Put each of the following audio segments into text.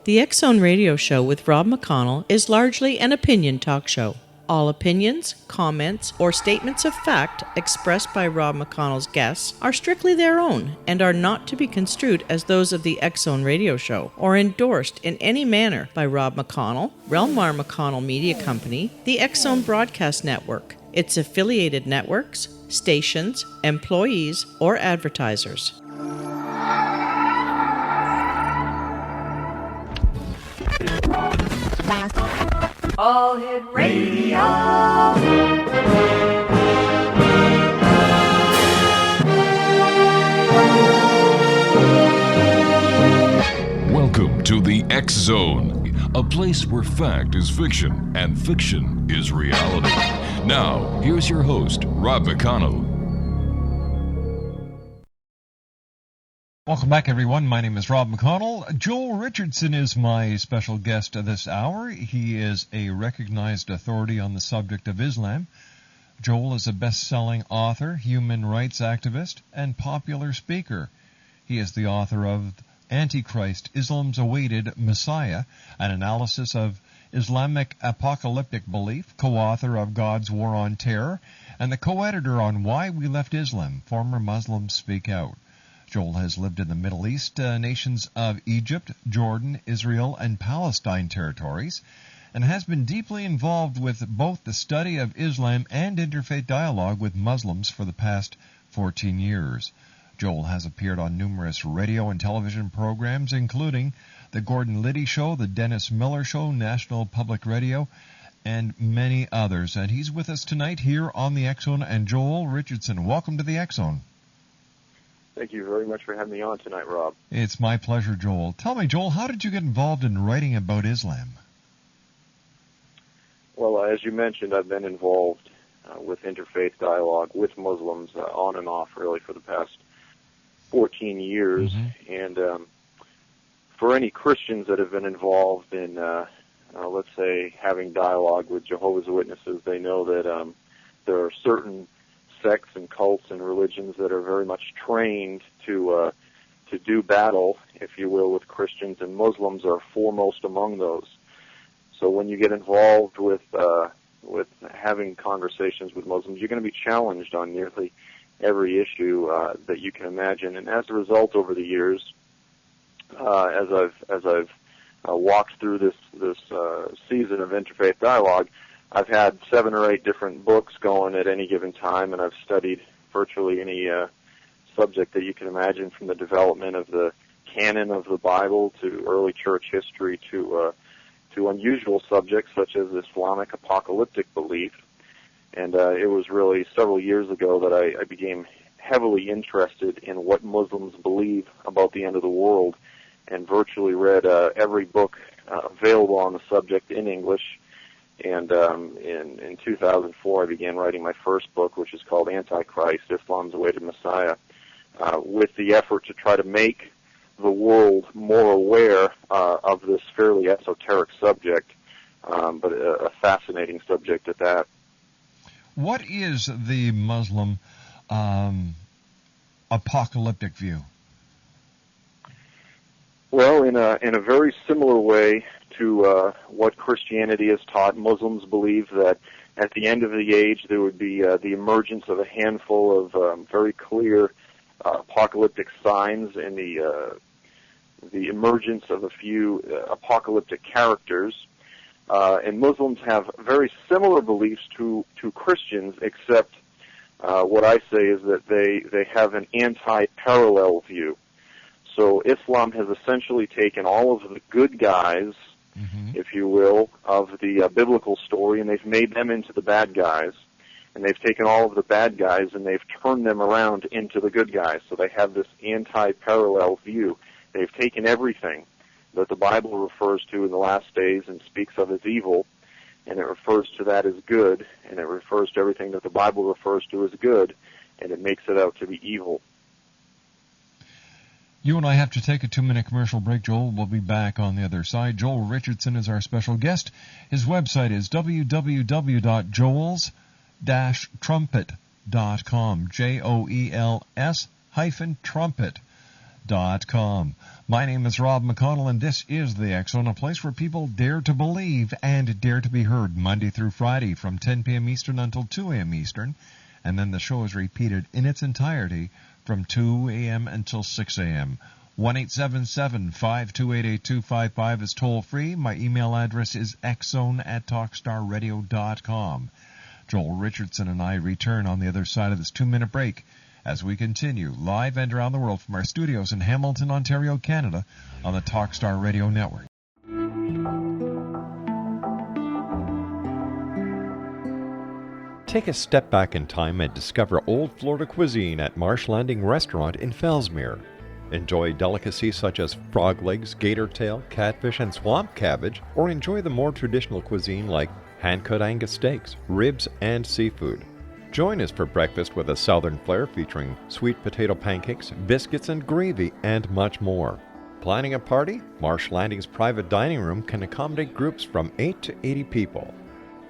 The X-Zone Radio Show with Rob McConnell is largely an opinion talk show. All opinions, comments, or statements of fact expressed by Rob McConnell's guests are strictly their own and are not to be construed as those of the X-Zone Radio Show or endorsed in any manner by Rob McConnell, Relmar McConnell Media Company, the X-Zone Broadcast Network, its affiliated networks, stations, employees, or advertisers. All Hit Radio. Welcome to the X-Zone, a place where fact is fiction and fiction is reality. Now, here's your host, Rob McConnell. Welcome back, everyone. My name is Rob McConnell. Joel Richardson is my special guest this hour. He is a recognized authority on the subject of Islam. Joel is a best-selling author, human rights activist, and popular speaker. He is the author of Antichrist, Islam's Awaited Messiah, an analysis of Islamic apocalyptic belief, co-author of God's War on Terror, and the co-editor on Why We Left Islam, Former Muslims Speak Out. Joel has lived in the Middle East nations of Egypt, Jordan, Israel, and Palestine territories, and has been deeply involved with both the study of Islam and interfaith dialogue with Muslims for the past 14 years. Joel has appeared on numerous radio and television programs, including The Gordon Liddy Show, The Dennis Miller Show, National Public Radio, and many others. And he's with us tonight here on the X-Zone. And Joel Richardson, welcome to the X-Zone. Thank you very much for having me on tonight, Rob. It's my pleasure, Joel. Tell me, Joel, how did you get involved in writing about Islam? Well, as you mentioned, I've been involved with interfaith dialogue with Muslims on and off, really, for the past 14 years. Mm-hmm. And for any Christians that have been involved in, let's say, having dialogue with Jehovah's Witnesses, they know that there are certain sects and cults and religions that are very much trained to do battle, if you will, with Christians, and Muslims are foremost among those. So when you get involved with having conversations with Muslims, you're going to be challenged on nearly every issue that you can imagine. And as a result, over the years, as I've walked through this season of interfaith dialogue, I've had 7 or 8 different books going at any given time, and I've studied virtually any subject that you can imagine, from the development of the canon of the Bible to early church history to unusual subjects such as Islamic apocalyptic belief. And it was really several years ago that I became heavily interested in what Muslims believe about the end of the world, and virtually read every book available on the subject in English. And in 2004, I began writing my first book, which is called Antichrist, Islam's Awaited Messiah, with the effort to try to make the world more aware of this fairly esoteric subject, but a fascinating subject at that. What is the Muslim apocalyptic view? Well, in a very similar way to what Christianity has taught, Muslims believe that at the end of the age there would be the emergence of a handful of very clear apocalyptic signs, and the emergence of a few apocalyptic characters. And Muslims have very similar beliefs to Christians, except what I say is that they have an anti-parallel view. So Islam has essentially taken all of the good guys, mm-hmm. if you will, of the biblical story, and they've made them into the bad guys. And they've taken all of the bad guys and they've turned them around into the good guys. So they have this anti-parallel view. They've taken everything that the Bible refers to in the last days and speaks of as evil, and it refers to that as good, and it refers to everything that the Bible refers to as good, and it makes it out to be evil. You and I have to take a 2-minute commercial break, Joel. We'll be back on the other side. Joel Richardson is our special guest. His website is www.joels-trumpet.com, JOELS-trumpet.com. My name is Rob McConnell, and this is The X Zone, a place where people dare to believe and dare to be heard, Monday through Friday from 10 p.m. Eastern until 2 a.m. Eastern, and then the show is repeated in its entirety from 2 a.m. until 6 a.m. 1-877-528-8255 is toll-free. My email address is xzone@talkstarradio.com. Joel Richardson and I return on the other side of this 2-minute break as we continue live and around the world from our studios in Hamilton, Ontario, Canada, on the Talkstar Radio Network. Take a step back in time and discover old Florida cuisine at Marsh Landing Restaurant in Fellsmere. Enjoy delicacies such as frog legs, gator tail, catfish, and swamp cabbage, or enjoy the more traditional cuisine like hand-cut Angus steaks, ribs, and seafood. Join us for breakfast with a southern flair featuring sweet potato pancakes, biscuits, and gravy, and much more. Planning a party? Marsh Landing's private dining room can accommodate groups from 8 to 80 people.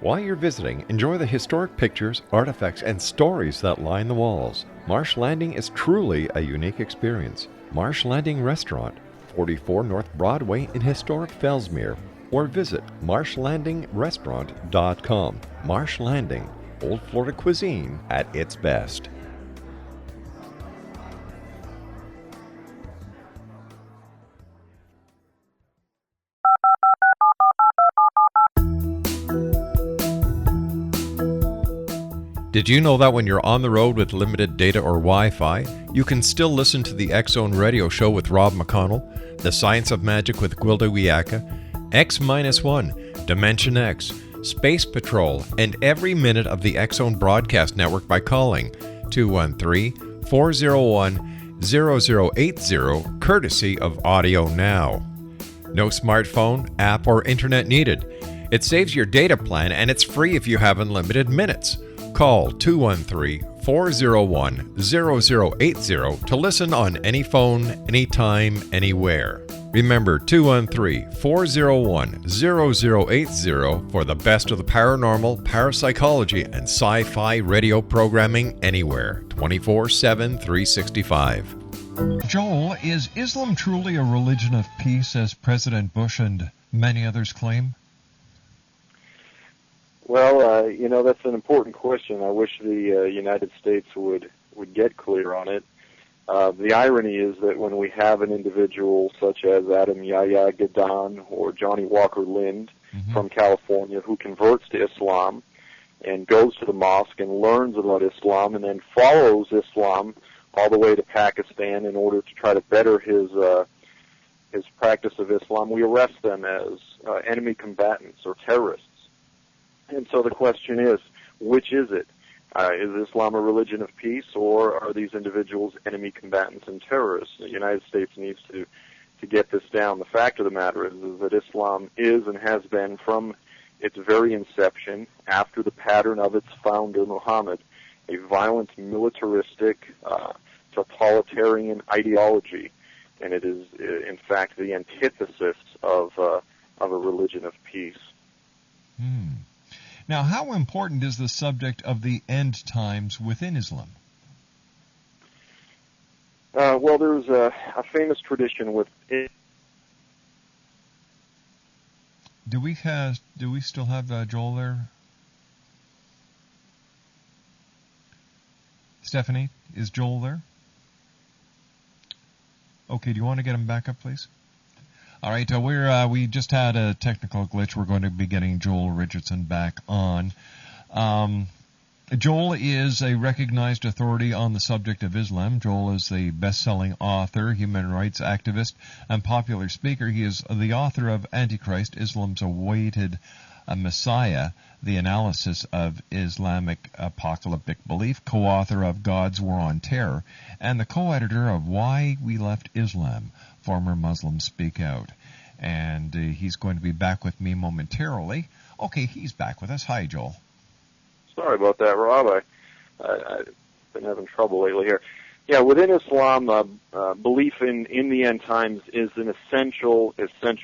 While you're visiting, enjoy the historic pictures, artifacts, and stories that line the walls. Marsh Landing is truly a unique experience. Marsh Landing Restaurant, 44 North Broadway in historic Fellsmere, or visit marshlandingrestaurant.com. Marsh Landing, old Florida cuisine at its best. Did you know that when you're on the road with limited data or Wi-Fi, you can still listen to the X Zone Radio Show with Rob McConnell, The Science of Magic with Gwilda Wiyaka, X-1, Dimension X, Space Patrol, and every minute of the X Zone broadcast network by calling 213-401-0080, courtesy of Audio Now. No smartphone, app, or internet needed. It saves your data plan, and it's free if you have unlimited minutes. Call 213-401-0080 to listen on any phone, anytime, anywhere. Remember 213-401-0080 for the best of the paranormal, parapsychology, and sci-fi radio programming anywhere, 24/7, 365. Joel, is Islam truly a religion of peace, as President Bush and many others claim? Well, that's an important question. I wish the United States would get clear on it. The irony is that when we have an individual such as Adam Yahya Gadan or Johnny Walker Lind from California who converts to Islam and goes to the mosque and learns about Islam and then follows Islam all the way to Pakistan in order to try to better his practice of Islam, we arrest them as enemy combatants or terrorists. And so the question is, which is it? Is Islam a religion of peace, or are these individuals enemy combatants and terrorists? The United States needs to get this down. The fact of the matter is that Islam is and has been from its very inception, after the pattern of its founder, Muhammad, a violent, militaristic, totalitarian ideology. And it is, in fact, the antithesis of a religion of peace. Now, how important is the subject of the end times within Islam? Well, there's a famous tradition with it. Do we still have Joel there? Stephanie, is Joel there? Okay, do you want to get him back up, please? All right, we just had a technical glitch. We're going to be getting Joel Richardson back on. Joel is a recognized authority on the subject of Islam. Joel is the best-selling author, human rights activist, and popular speaker. He is the author of Antichrist, Islam's Awaited Messiah, the analysis of Islamic apocalyptic belief, co-author of God's War on Terror, and the co-editor of Why We Left Islam, Former Muslims Speak Out. And he's going to be back with me momentarily. Okay, he's back with us. Hi, Joel. Sorry about that, Rob. I've been having trouble lately here. Yeah, within Islam, belief in the end times is an essential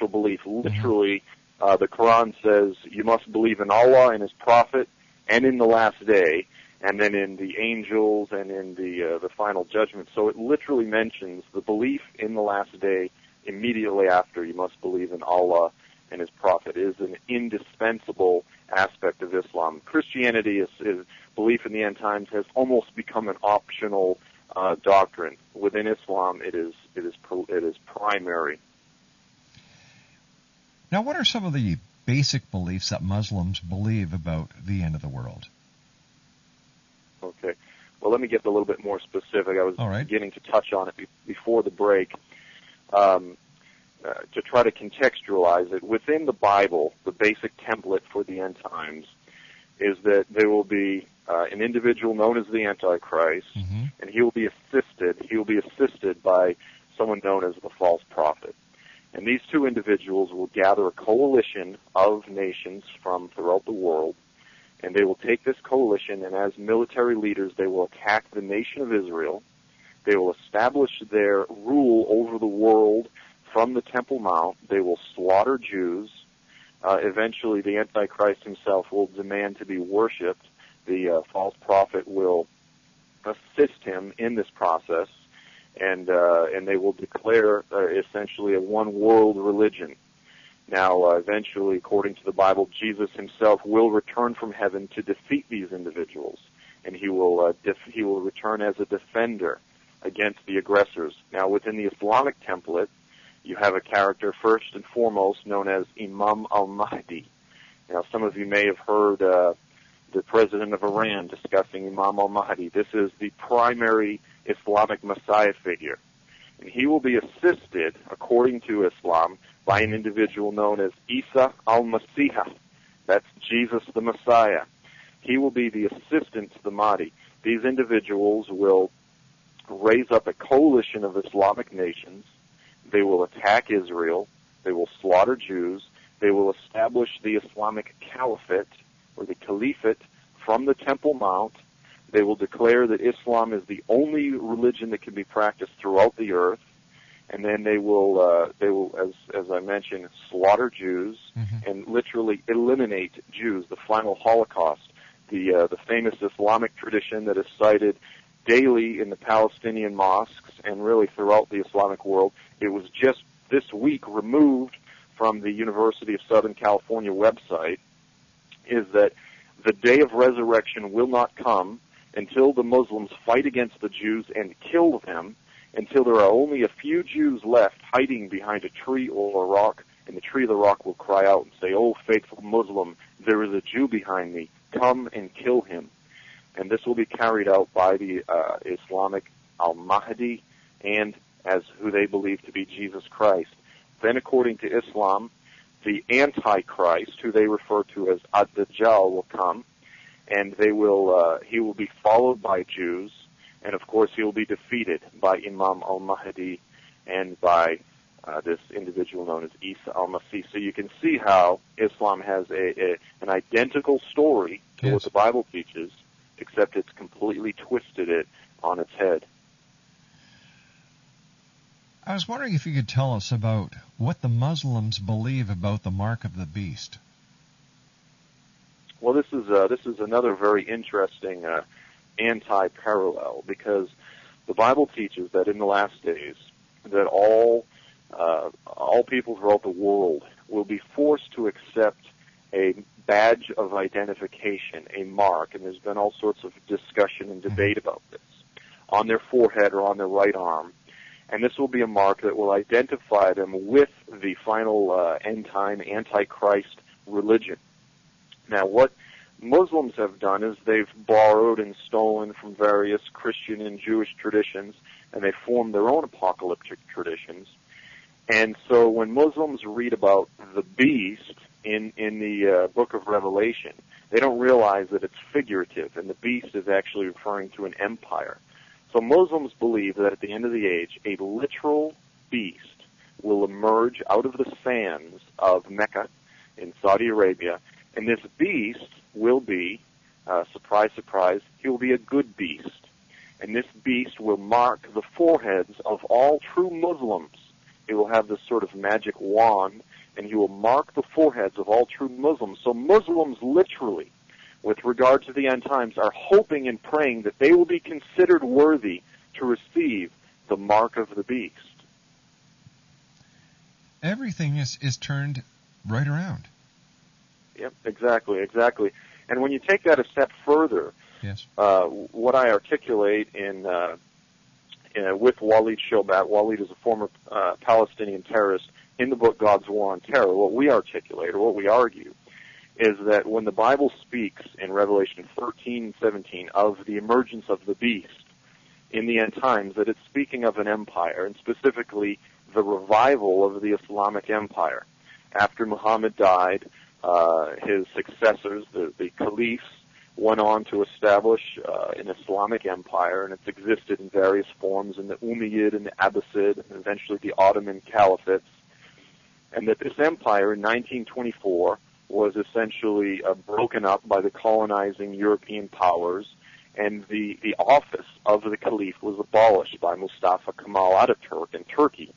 belief. Literally, the Quran says you must believe in Allah and His Prophet and in the last day, and then in the angels and in the final judgment. So it literally mentions the belief in the last day immediately after, you must believe in Allah and His Prophet. It is an indispensable aspect of Islam. Christianity is belief in the end times has almost become an optional doctrine. Within Islam, it is primary. Now, what are some of the basic beliefs that Muslims believe about the end of the world? Okay. Well, let me get a little bit more specific. I was beginning to touch on it before the break. To try to contextualize it, within the Bible, the basic template for the end times is that there will be an individual known as the Antichrist, and he will be assisted by someone known as the false prophet. And these two individuals will gather a coalition of nations from throughout the world, and they will take this coalition, and as military leaders, they will attack the nation of Israel. They will establish their rule over the world from the Temple Mount. They will slaughter Jews. Eventually, the Antichrist himself will demand to be worshipped. The false prophet will assist him in this process, and they will declare essentially a one-world religion. Now, eventually, according to the Bible, Jesus himself will return from heaven to defeat these individuals, and he will return as a defender against the aggressors. Now, within the Islamic template, you have a character first and foremost known as Imam al-Mahdi. Now, some of you may have heard the president of Iran discussing Imam al-Mahdi. This is the primary Islamic Messiah figure. And he will be assisted, according to Islam, by an individual known as Isa al-Masih. That's Jesus the Messiah. He will be the assistant to the Mahdi. These individuals will raise up a coalition of Islamic nations. They will attack Israel. They will slaughter Jews. They will establish the Islamic Caliphate, or the Caliphate, from the Temple Mount. They will declare that Islam is the only religion that can be practiced throughout the earth. And then they will, as I mentioned, slaughter Jews and literally eliminate Jews, the final Holocaust. The famous Islamic tradition that is cited daily in the Palestinian mosques and really throughout the Islamic world. It was just this week removed from the University of Southern California website, is that the day of resurrection will not come until the Muslims fight against the Jews and kill them, until there are only a few Jews left hiding behind a tree or a rock, and the tree or the rock will cry out and say, "Oh, faithful Muslim, there is a Jew behind me. Come and kill him." And this will be carried out by the Islamic al-Mahdi and as who they believe to be Jesus Christ. Then, according to Islam, the Antichrist, who they refer to as Ad-Dajjal, will come, and he will be followed by Jews, and of course he will be defeated by Imam al-Mahdi and by this individual known as Isa al-Masih. So you can see how Islam has an identical story to what the Bible teaches, except it's completely twisted it on its head. I was wondering if you could tell us about what the Muslims believe about the mark of the beast. Well, this is another very interesting anti-parallel, because the Bible teaches that in the last days that all people throughout the world will be forced to accept a badge of identification, a mark, and there's been all sorts of discussion and debate about this, on their forehead or on their right arm. And this will be a mark that will identify them with the final end-time Antichrist religion. Now, what Muslims have done is they've borrowed and stolen from various Christian and Jewish traditions, and they formed their own apocalyptic traditions. And so when Muslims read about the beast in the book of Revelation, they don't realize that it's figurative, and the beast is actually referring to an empire. So Muslims believe that at the end of the age, a literal beast will emerge out of the sands of Mecca in Saudi Arabia, and this beast will be, surprise, surprise, he will be a good beast. And this beast will mark the foreheads of all true Muslims. He will have this sort of magic wand, and he will mark the foreheads of all true Muslims. So Muslims literally, with regard to the end times, are hoping and praying that they will be considered worthy to receive the mark of the beast. Everything is turned right around. Yep, exactly. And when you take that a step further, yes, what I articulate with Walid Shobat, Walid is a former Palestinian terrorist, in the book God's War on Terror, what we articulate, or what we argue, is that when the Bible speaks in Revelation 13:17 of the emergence of the beast in the end times, that it's speaking of an empire, and specifically the revival of the Islamic empire. After Muhammad died, his successors, the caliphs, went on to establish an Islamic empire, and it's existed in various forms in the Umayyad and the Abbasid, and eventually the Ottoman caliphates. And that this empire in 1924 was essentially broken up by the colonizing European powers, and the office of the caliph was abolished by Mustafa Kemal Ataturk in Turkey.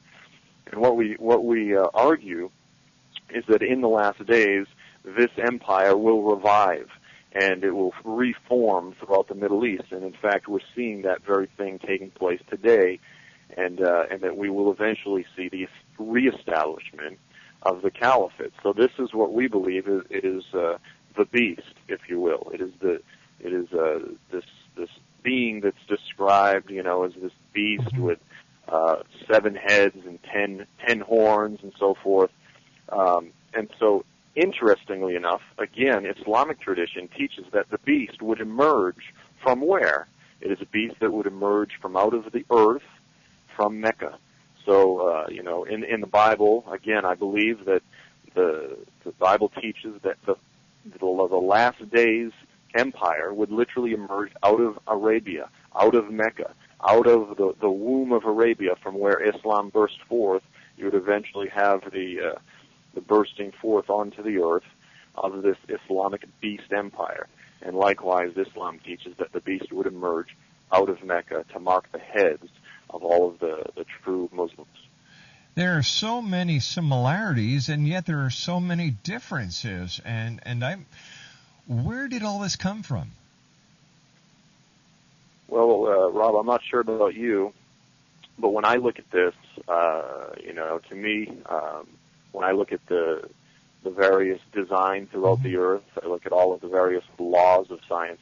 And what we argue is that in the last days, this empire will revive, and it will reform throughout the Middle East. And in fact, we're seeing that very thing taking place today, and that we will eventually see the reestablishment of the caliphate. So this is what we believe is the beast, if you will. It is this being that's described, as this beast with 7 heads and 10 horns and so forth. And so, interestingly enough, again, Islamic tradition teaches that the beast would emerge from where? It is a beast that would emerge from out of the earth, from Mecca. So, in the Bible, again, I believe that the Bible teaches that the last days empire would literally emerge out of Arabia, out of Mecca, out of the womb of Arabia, from where Islam burst forth. You would eventually have the bursting forth onto the earth of this Islamic beast empire. And likewise, Islam teaches that the beast would emerge out of Mecca to mark the heads of all of the true Muslims. There are so many similarities, and yet there are so many differences. And where did all this come from? Well, Rob, I'm not sure about you, but when I look at this, to me, when I look at the various design throughout the earth, I look at all of the various laws of science,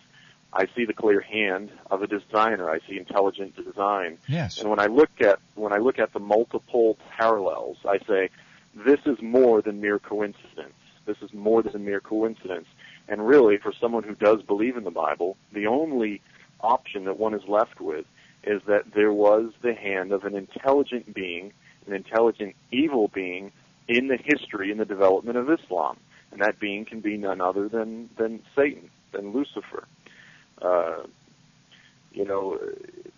I see the clear hand of a designer. I see intelligent design. Yes. And when I look at the multiple parallels, I say, this is more than mere coincidence. This is more than mere coincidence. And really, for someone who does believe in the Bible, the only option that one is left with is that there was the hand of an intelligent being, an intelligent evil being, in the history and the development of Islam. And that being can be none other than Satan, than Lucifer.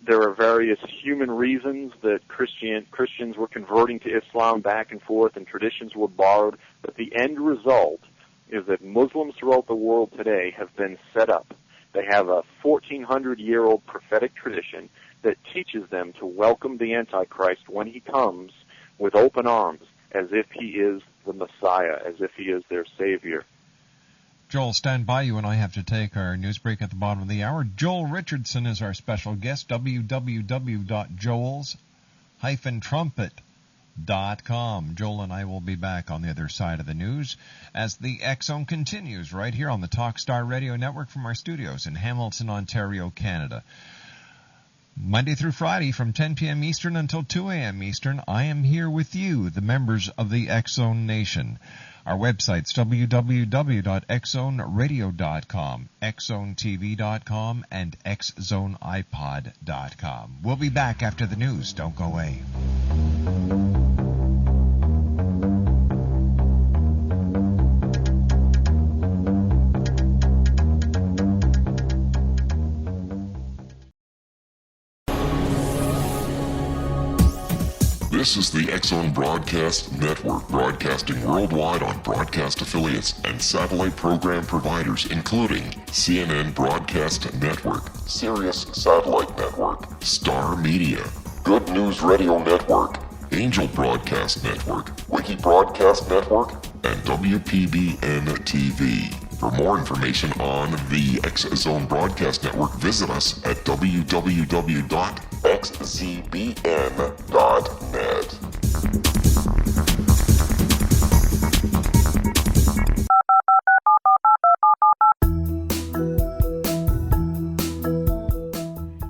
There are various human reasons that Christians were converting to Islam back and forth, and traditions were borrowed, but the end result is that Muslims throughout the world today have been set up. They have a 1,400-year-old prophetic tradition that teaches them to welcome the Antichrist when he comes with open arms, as if he is the Messiah, as if he is their Savior. Joel, stand by. You and I have to take our news break at the bottom of the hour. Joel Richardson is our special guest. www.joels-trumpet.com. Joel and I will be back on the other side of the news as the X-Zone continues right here on the Talkstar Radio Network from our studios in Hamilton, Ontario, Canada. Monday through Friday from 10 p.m. Eastern until 2 a.m. Eastern, I am here with you, the members of the X-Zone Nation. Our websites, www.xzoneradio.com, xzonetv.com, and xzoneipod.com. We'll be back after the news. Don't go away. This is the X-Zone Broadcast Network, broadcasting worldwide on broadcast affiliates and satellite program providers, including CNN Broadcast Network, Sirius Satellite Network, Star Media, Good News Radio Network, Angel Broadcast Network, Wiki Broadcast Network, and WPBN TV. For more information on the X-Zone Broadcast Network, visit us at www.xzbn.net.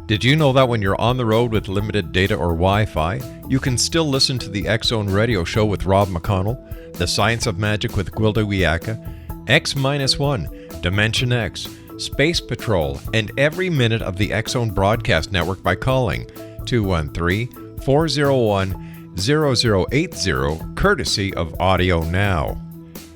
Did you know that when you're on the road with limited data or Wi-Fi, you can still listen to the X-Zone Radio Show with Rob McConnell, The Science of Magic with Gwilda Wiyaka, X-1, Dimension X, Space Patrol, and every minute of the X-Zone Broadcast Network by calling 213-401-0080, courtesy of Audio Now.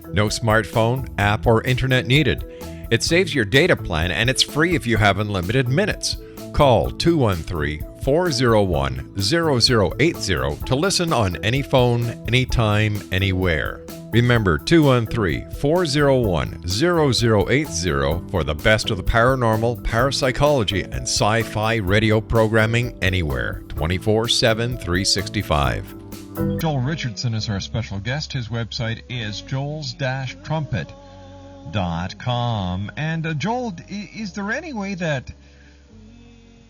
No smartphone, app, or internet needed. It saves your data plan, and it's free if you have unlimited minutes. Call 213-401-0080 to listen on any phone, anytime, anywhere. Remember, 213-401-0080 for the best of the paranormal, parapsychology, and sci-fi radio programming anywhere, 24/7, 365. Joel Richardson is our special guest. His website is joels-trumpet.com. And Joel, is there any way that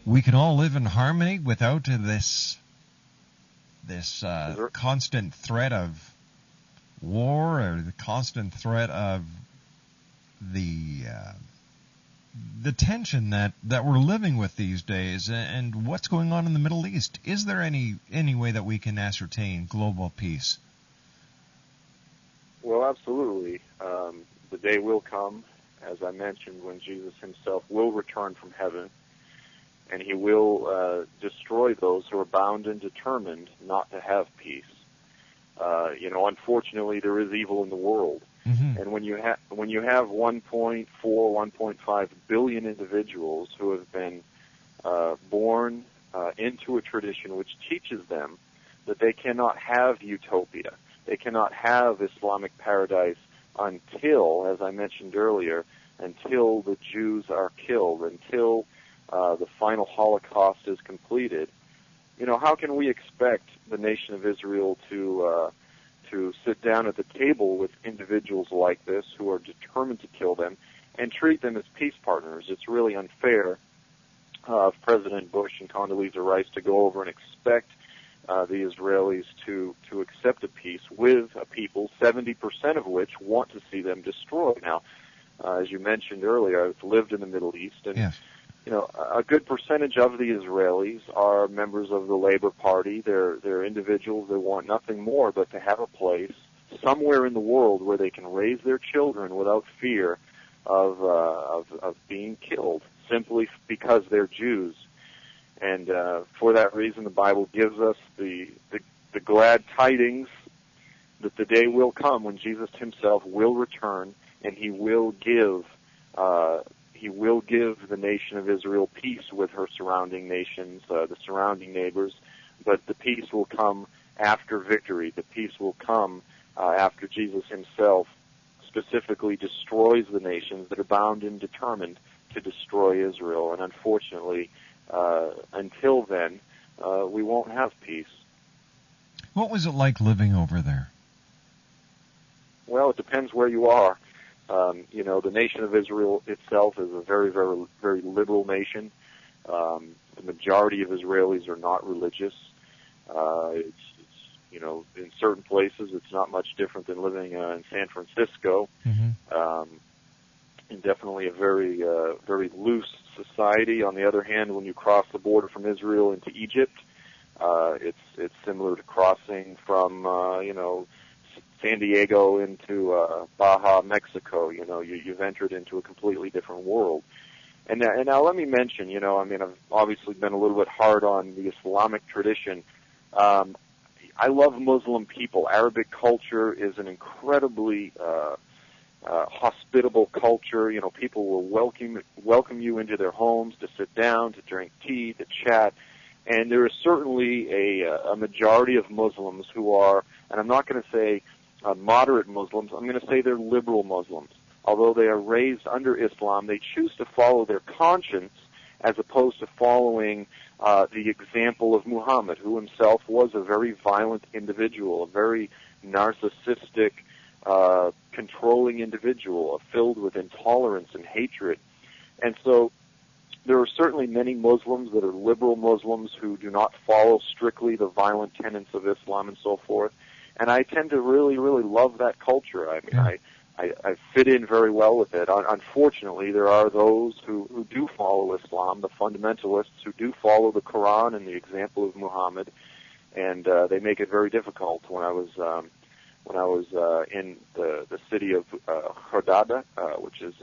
we can all live in harmony without this constant threat of war, or the constant threat of the tension that we're living with these days, and what's going on in the Middle East? Is there any way that we can ascertain global peace? Well, absolutely. The day will come, as I mentioned, when Jesus himself will return from heaven, and he will destroy those who are bound and determined not to have peace. Unfortunately, there is evil in the world. Mm-hmm. And when you have 1.5 billion individuals who have been born into a tradition which teaches them that they cannot have utopia, they cannot have Islamic paradise until, as I mentioned earlier, until the Jews are killed, until the final Holocaust is completed. How can we expect the nation of Israel to sit down at the table with individuals like this who are determined to kill them and treat them as peace partners? It's really unfair of President Bush and Condoleezza Rice to go over and expect the Israelis to accept a peace with a people, 70% of which want to see them destroyed. Now, as you mentioned earlier, I've lived in the Middle East, and yes. A good percentage of the Israelis are members of the Labor Party. They're individuals that want nothing more but to have a place somewhere in the world where they can raise their children without fear of being killed simply because they're Jews. And for that reason, the Bible gives us the glad tidings that the day will come when Jesus himself will return, and he will give the nation of Israel peace with her surrounding nations, the surrounding neighbors, but the peace will come after victory. The peace will come after Jesus himself specifically destroys the nations that are bound and determined to destroy Israel. And unfortunately, until then, we won't have peace. What was it like living over there? Well, it depends where you are. The nation of Israel itself is a very, very, very liberal nation. The majority of Israelis are not religious. In certain places, it's not much different than living in San Francisco. Mm-hmm. And definitely a very, very loose society. On the other hand, when you cross the border from Israel into Egypt, it's similar to crossing from, San Diego into Baja, Mexico. You've entered into a completely different world. And now let me mention, I've obviously been a little bit hard on the Islamic tradition. I love Muslim people. Arabic culture is an incredibly hospitable culture. People will welcome you into their homes to sit down, to drink tea, to chat. And there is certainly a majority of Muslims who are, and I'm not going to say moderate Muslims, I'm going to say they're liberal Muslims. Although they are raised under Islam, they choose to follow their conscience as opposed to following the example of Muhammad, who himself was a very violent individual, a very narcissistic, controlling individual, filled with intolerance and hatred. And so there are certainly many Muslims that are liberal Muslims who do not follow strictly the violent tenets of Islam and so forth. And I tend to really, really love that culture. I I fit in very well with it. Unfortunately, there are those who do follow Islam, the fundamentalists who do follow the Quran and the example of Muhammad, and they make it very difficult. When I was in the city of Hurghada, which is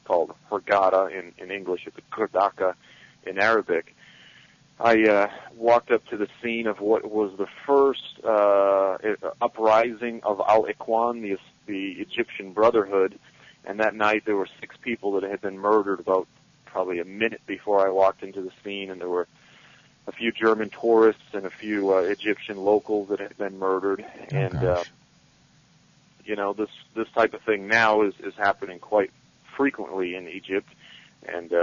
called Hurghada in English, it's Kurdaka in Arabic, I walked up to the scene of what was the first uprising of Al-Ikhwan, the Egyptian Brotherhood, and that night there were 6 people that had been murdered about probably a minute before I walked into the scene, and there were a few German tourists and a few Egyptian locals that had been murdered. This type of thing now is happening quite frequently in Egypt, and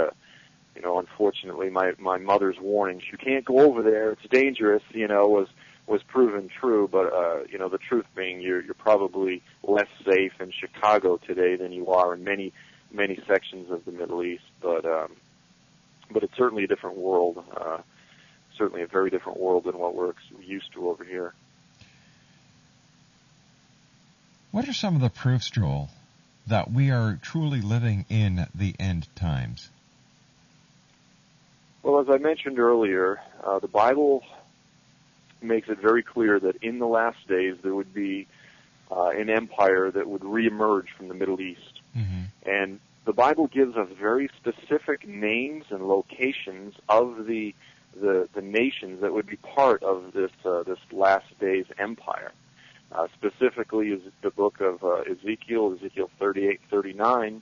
unfortunately, my mother's warnings, you can't go over there, it's dangerous, was proven true. But the truth being, you're probably less safe in Chicago today than you are in many sections of the Middle East. But it's certainly a different world. Certainly a very different world than what we're used to over here. What are some of the proofs, Joel, that we are truly living in the end times? Well, as I mentioned earlier, the Bible makes it very clear that in the last days there would be an empire that would reemerge from the Middle East. Mm-hmm. And the Bible gives us very specific names and locations of the nations that would be part of this last days empire. Specifically, is the book of Ezekiel 38:39,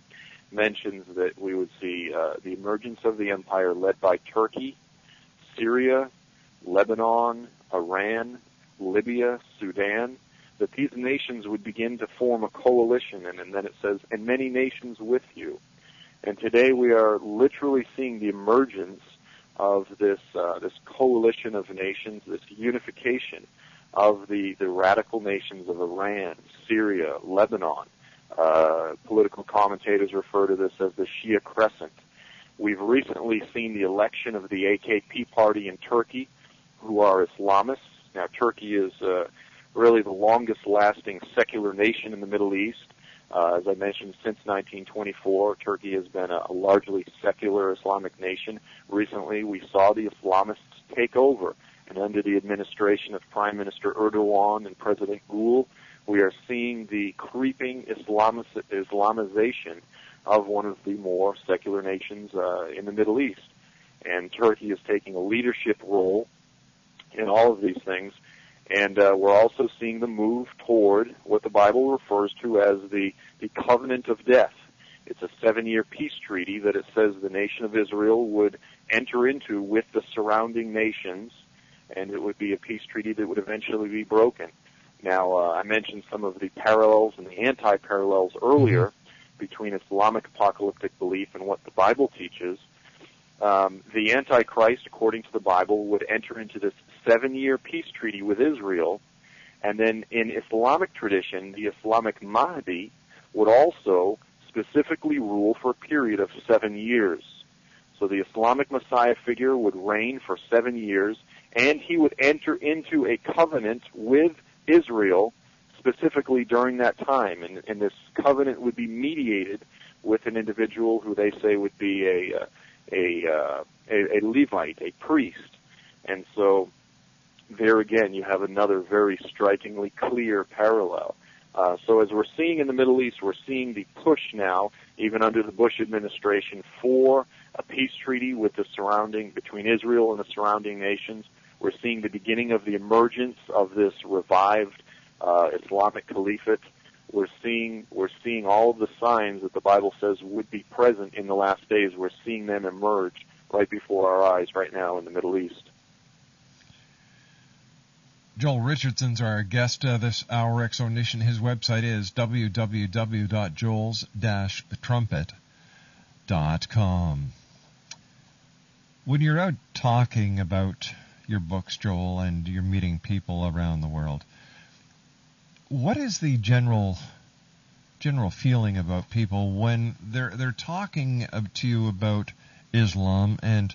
mentions that we would see the emergence of the empire led by Turkey, Syria, Lebanon, Iran, Libya, Sudan, that these nations would begin to form a coalition, and then it says, and many nations with you. And today we are literally seeing the emergence of this coalition of nations, this unification of the radical nations of Iran, Syria, Lebanon. Political commentators refer to this as the Shia Crescent. We've recently seen the election of the AKP party in Turkey, who are Islamists. Now, Turkey is really the longest-lasting secular nation in the Middle East. As I mentioned, since 1924, Turkey has been a largely secular Islamic nation. Recently, we saw the Islamists take over, and under the administration of Prime Minister Erdogan and President Gül, we are seeing the creeping Islamization of one of the more secular nations in the Middle East. And Turkey is taking a leadership role in all of these things. And we're also seeing the move toward what the Bible refers to as the covenant of death. It's a 7-year peace treaty that it says the nation of Israel would enter into with the surrounding nations, and it would be a peace treaty that would eventually be broken. Now, I mentioned some of the parallels and the anti-parallels earlier between Islamic apocalyptic belief and what the Bible teaches. The Antichrist, according to the Bible, would enter into this 7-year peace treaty with Israel, and then in Islamic tradition, the Islamic Mahdi would also specifically rule for a period of 7 years. So the Islamic Messiah figure would reign for 7 years, and he would enter into a covenant with Israel specifically during that time, and this covenant would be mediated with an individual who they say would be a Levite, a priest. And so there again you have another very strikingly clear parallel. So as we're seeing in the Middle East, we're seeing the push now, even under the Bush administration, for a peace treaty with between Israel and the surrounding nations. We're seeing the beginning of the emergence of this revived Islamic Caliphate. We're seeing all of the signs that the Bible says would be present in the last days. We're seeing them emerge right before our eyes right now in the Middle East. Joel Richardson's our guest this hour, Exonation. His website is www.joels-trumpet.com. When you're out talking about your books, Joel, and you're meeting people around the world, what is the general feeling about people when they're talking to you about Islam? And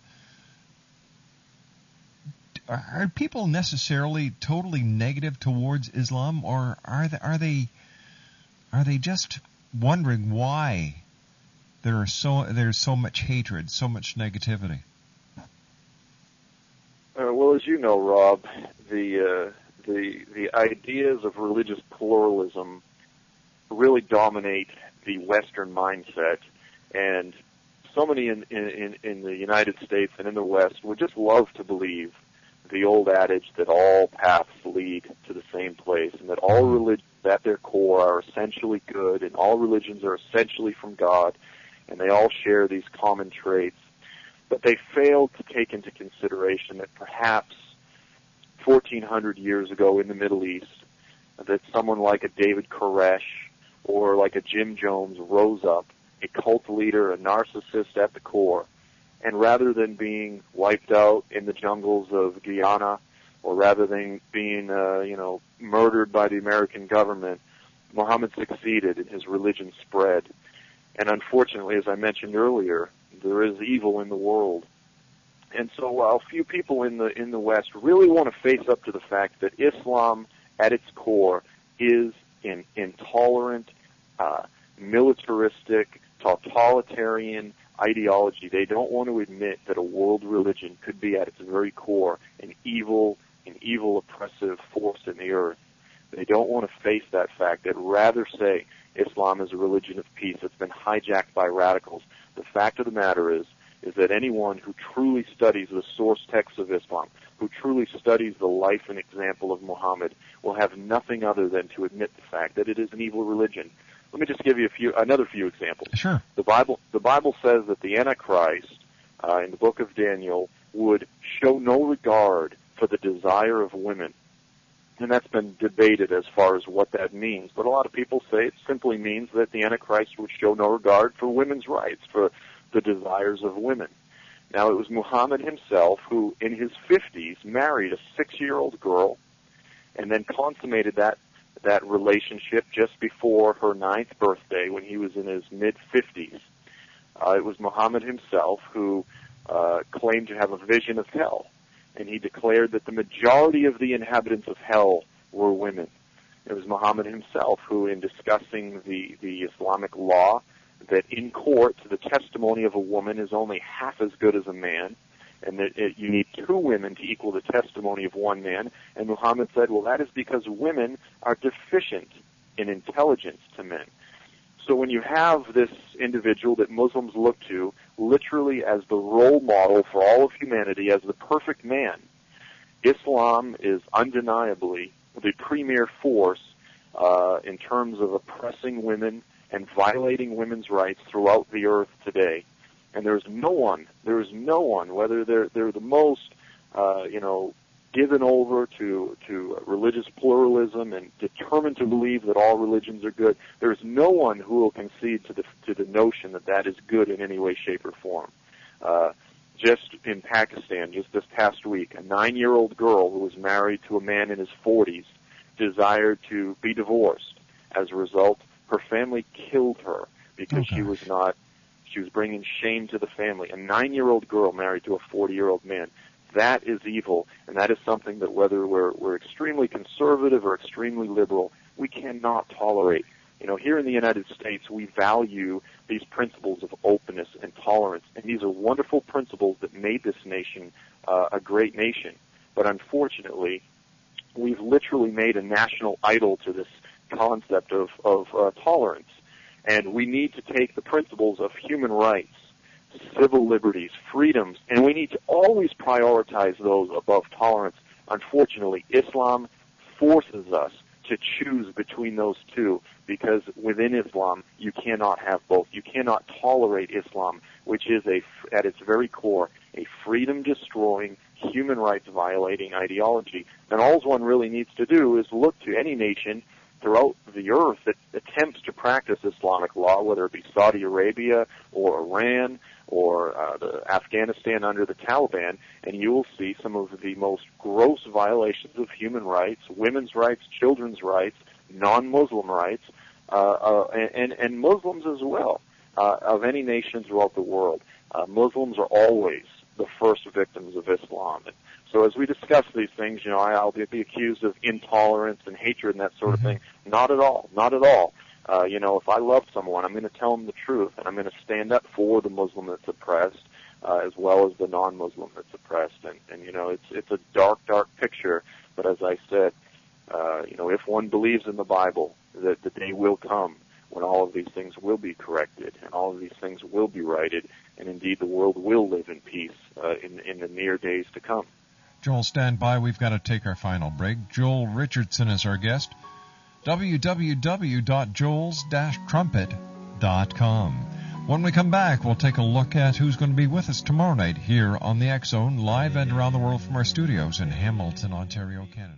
are people necessarily totally negative towards Islam, or are they just wondering why there's so much hatred, so much negativity. Well, as you know, Rob, the ideas of religious pluralism really dominate the Western mindset, and so many in the United States and in the West would just love to believe the old adage that all paths lead to the same place, and that all religions at their core are essentially good, and all religions are essentially from God, and they all share these common traits. But they failed to take into consideration that perhaps 1,400 years ago in the Middle East, that someone like a David Koresh or like a Jim Jones rose up, a cult leader, a narcissist at the core, and rather than being wiped out in the jungles of Guyana, or rather than being murdered by the American government, Muhammad succeeded and his religion spread. And unfortunately, as I mentioned earlier, there is evil in the world. And so while few people in the West really want to face up to the fact that Islam at its core is an intolerant, militaristic, totalitarian ideology, they don't want to admit that a world religion could be at its very core an evil oppressive force in the earth. They don't want to face that fact. They'd rather say Islam is a religion of peace that's been hijacked by radicals. The fact of the matter is that anyone who truly studies the source text of Islam, who truly studies the life and example of Muhammad, will have nothing other than to admit the fact that it is an evil religion. Let me just give you another few examples. Sure. The Bible says that the Antichrist, in the book of Daniel, would show no regard for the desire of women. And that's been debated as far as what that means. But a lot of people say it simply means that the Antichrist would show no regard for women's rights, for the desires of women. Now, it was Muhammad himself who, in his 50s, married a 6-year-old girl and then consummated that relationship just before her 9th birthday when he was in his mid-50s. It was Muhammad himself who claimed to have a vision of hell, and he declared that the majority of the inhabitants of hell were women. It was Muhammad himself who, in discussing the Islamic law, that in court the testimony of a woman is only half as good as a man, and that you need 2 women to equal the testimony of 1 man. And Muhammad said, well, that is because women are deficient in intelligence to men. So when you have this individual that Muslims look to literally as the role model for all of humanity, as the perfect man, Islam is undeniably the premier force in terms of oppressing women and violating women's rights throughout the earth today. And there is no one, whether they're the most, given over to religious pluralism and determined to believe that all religions are good. There is no one who will concede to the notion that that is good in any way, shape, or form. Just in Pakistan, just this past week, a 9-year-old girl who was married to a man in his 40s desired to be divorced. As a result, her family killed her because she was bringing shame to the family. A 9-year-old girl married to a 40-year-old man. That is evil, and that is something that whether we're extremely conservative or extremely liberal, we cannot tolerate. Here in the United States, we value these principles of openness and tolerance, and these are wonderful principles that made this nation a great nation. But unfortunately, we've literally made a national idol to this concept of tolerance. And we need to take the principles of human rights, civil liberties, freedoms, and we need to always prioritize those above tolerance. Unfortunately, Islam forces us to choose between those two, because within Islam, you cannot have both. You cannot tolerate Islam, which is at its very core, a freedom-destroying, human rights-violating ideology. And all one really needs to do is look to any nation throughout the earth that attempts to practice Islamic law, whether it be Saudi Arabia or Iran or Afghanistan under the Taliban, and you will see some of the most gross violations of human rights, women's rights, children's rights, non-Muslim rights, and Muslims as well, of any nation throughout the world. Muslims are always the first victims of Islam. And so as we discuss these things, I'll be accused of intolerance and hatred and that sort of thing. Not at all. Not at all. If I love someone, I'm going to tell them the truth, and I'm going to stand up for the Muslim that's oppressed, as well as the non-Muslim that's oppressed. And it's a dark, dark picture. But as I said, if one believes in the Bible, that the day will come when all of these things will be corrected and all of these things will be righted, and indeed the world will live in peace in the near days to come. Joel, stand by. We've got to take our final break. Joel Richardson is our guest. www.joels-trumpet.com. When we come back, we'll take a look at who's going to be with us tomorrow night here on the X Zone, live and around the world from our studios in Hamilton, Ontario, Canada.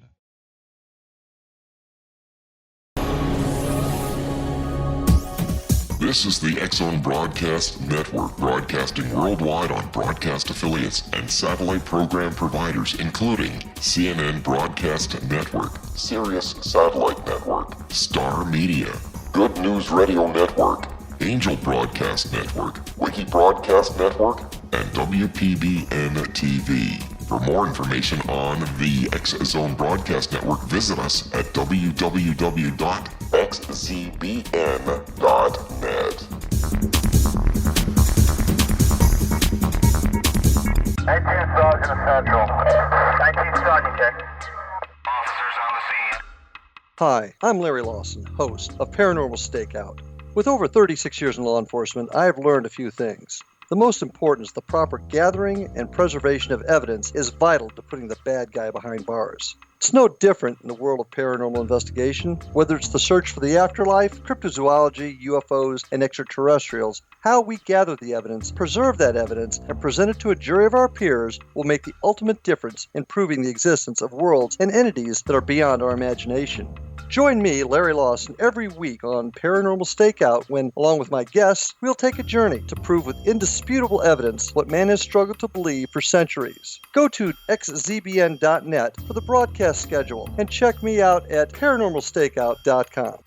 This is the X Zone Broadcast Network, broadcasting worldwide on broadcast affiliates and satellite program providers, including CNN Broadcast Network, Sirius Satellite Network, Star Media, Good News Radio Network, Angel Broadcast Network, Wiki Broadcast Network, and WPBN TV. For more information on the X Zone Broadcast Network, visit us at www.xzbn.net. 19th Sergeant Central. 19th Sergeant, check. Officers on the scene. Hi, I'm Larry Lawson, host of Paranormal Stakeout. With over 36 years in law enforcement, I have learned a few things. The most important is the proper gathering and preservation of evidence is vital to putting the bad guy behind bars. It's no different in the world of paranormal investigation. Whether it's the search for the afterlife, cryptozoology, UFOs, and extraterrestrials, how we gather the evidence, preserve that evidence, and present it to a jury of our peers will make the ultimate difference in proving the existence of worlds and entities that are beyond our imagination. Join me, Larry Lawson, every week on Paranormal Stakeout when, along with my guests, we'll take a journey to prove with indisputable evidence what man has struggled to believe for centuries. Go to xzbn.net for the broadcast schedule and check me out at paranormalstakeout.com.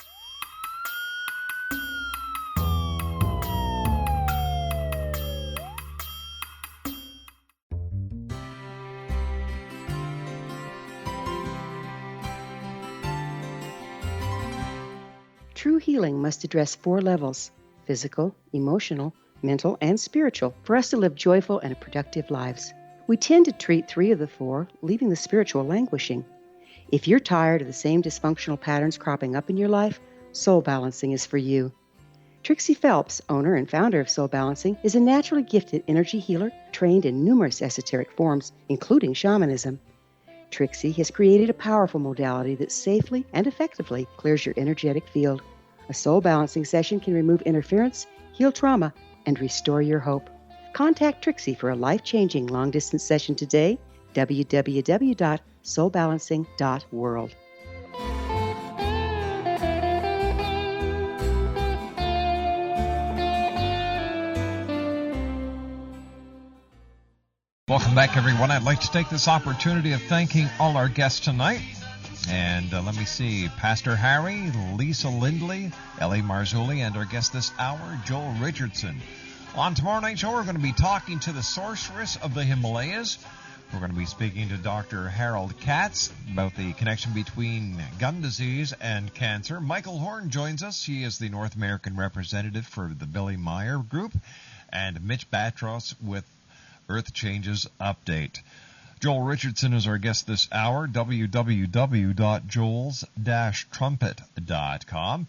True healing must address 4 levels: physical, emotional, mental, and spiritual, for us to live joyful and productive lives. We tend to treat 3 of the 4, leaving the spiritual languishing. If you're tired of the same dysfunctional patterns cropping up in your life, Soul Balancing is for you. Trixie Phelps, owner and founder of Soul Balancing, is a naturally gifted energy healer trained in numerous esoteric forms, including shamanism. Trixie has created a powerful modality that safely and effectively clears your energetic field. A soul balancing session can remove interference, heal trauma, and restore your hope. Contact Trixie for a life-changing long-distance session today. www.soulbalancing.world. Welcome back, everyone. I'd like to take this opportunity of thanking all our guests tonight. And let me see, Pastor Harry, Lisa Lindley, Ellie Marzulli, and our guest this hour, Joel Richardson. On tomorrow night's show, we're going to be talking to the sorceress of the Himalayas. We're going to be speaking to Dr. Harold Katz about the connection between gun disease and cancer. Michael Horn joins us. He is the North American representative for the Billy Meyer Group. And Mitch Batros with Earth Changes Update. Joel Richardson is our guest this hour, www.joels-trumpet.com.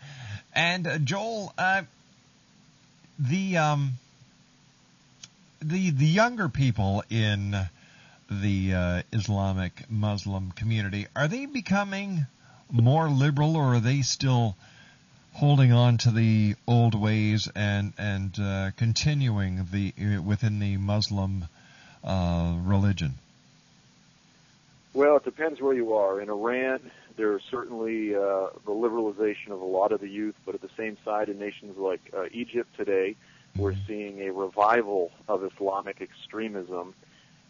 And Joel, the younger people in the Islamic Muslim community, are they becoming more liberal, or are they still holding on to the old ways and continuing within the Muslim religion? Well, it depends where you are. In Iran, there's certainly the liberalization of a lot of the youth, but at the same side, in nations like Egypt today, we're seeing a revival of Islamic extremism.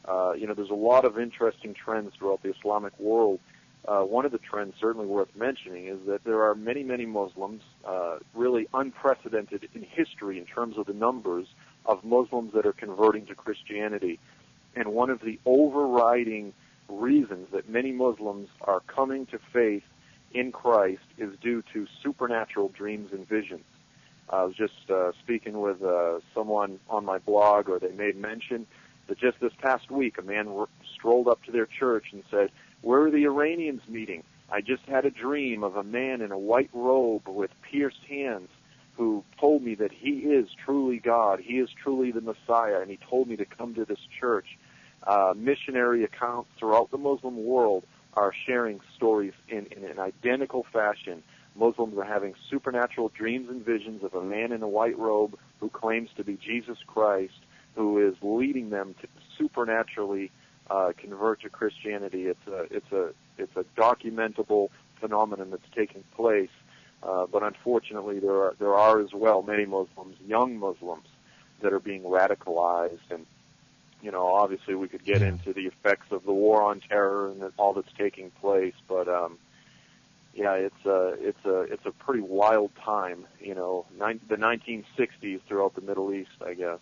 There's a lot of interesting trends throughout the Islamic world. One of the trends certainly worth mentioning is that there are many, many Muslims, really unprecedented in history in terms of the numbers of Muslims that are converting to Christianity. And one of the overriding reasons that many Muslims are coming to faith in Christ is due to supernatural dreams and visions. I was just speaking with someone on my blog, or they made mention that just this past week a man strolled up to their church and said, "Where are the Iranians meeting? I just had a dream of a man in a white robe with pierced hands who told me that he is truly God, he is truly the Messiah, and he told me to come to this church." Missionary accounts throughout the Muslim world are sharing stories in an identical fashion. Muslims are having supernatural dreams and visions of a man in a white robe who claims to be Jesus Christ, who is leading them to supernaturally convert to Christianity. It's a documentable phenomenon that's taking place, but unfortunately there are as well many Muslims, young Muslims, that are being radicalized. And obviously we could get into the effects of the war on terror and all that's taking place, but it's a pretty wild time. The 1960s throughout the Middle East, I guess.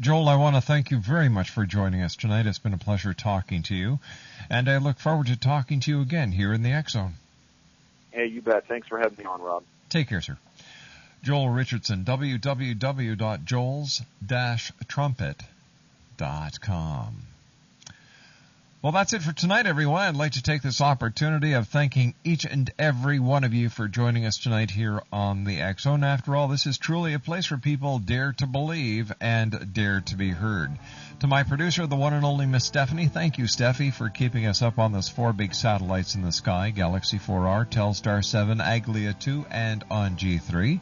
Joel, I want to thank you very much for joining us tonight. It's been a pleasure talking to you, and I look forward to talking to you again here in the X Zone. Hey, you bet. Thanks for having me on, Rob. Take care, sir. Joel Richardson, www.joels-trumpet.com. Well, that's it for tonight, everyone. I'd like to take this opportunity of thanking each and every one of you for joining us tonight here on the X Zone. After all, this is truly a place where people dare to believe and dare to be heard. To my producer, the one and only Miss Stephanie, thank you, Steffi, for keeping us up on those 4 big satellites in the sky, Galaxy 4R, Telstar 7, Aglia 2, and on G3.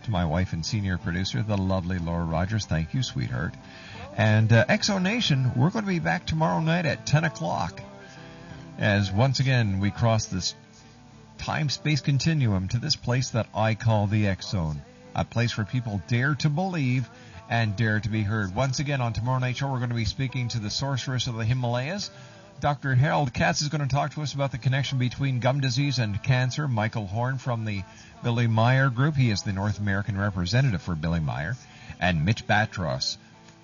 To my wife and senior producer, the lovely Laura Rogers, thank you, sweetheart. And Exo Nation, we're going to be back tomorrow night at 10 o'clock as once again we cross this time-space continuum to this place that I call the X Zone, a place where people dare to believe and dare to be heard. Once again, on tomorrow night's show, we're going to be speaking to the sorceress of the Himalayas. Dr. Harold Katz is going to talk to us about the connection between gum disease and cancer. Michael Horn from the Billy Meyer Group, he is the North American representative for Billy Meyer. And Mitch Batros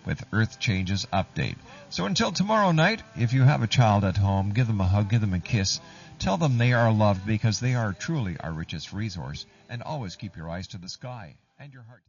with Earth Changes Update. So until tomorrow night, if you have a child at home, give them a hug, give them a kiss. Tell them they are loved because they are truly our richest resource. And always keep your eyes to the sky and your heart.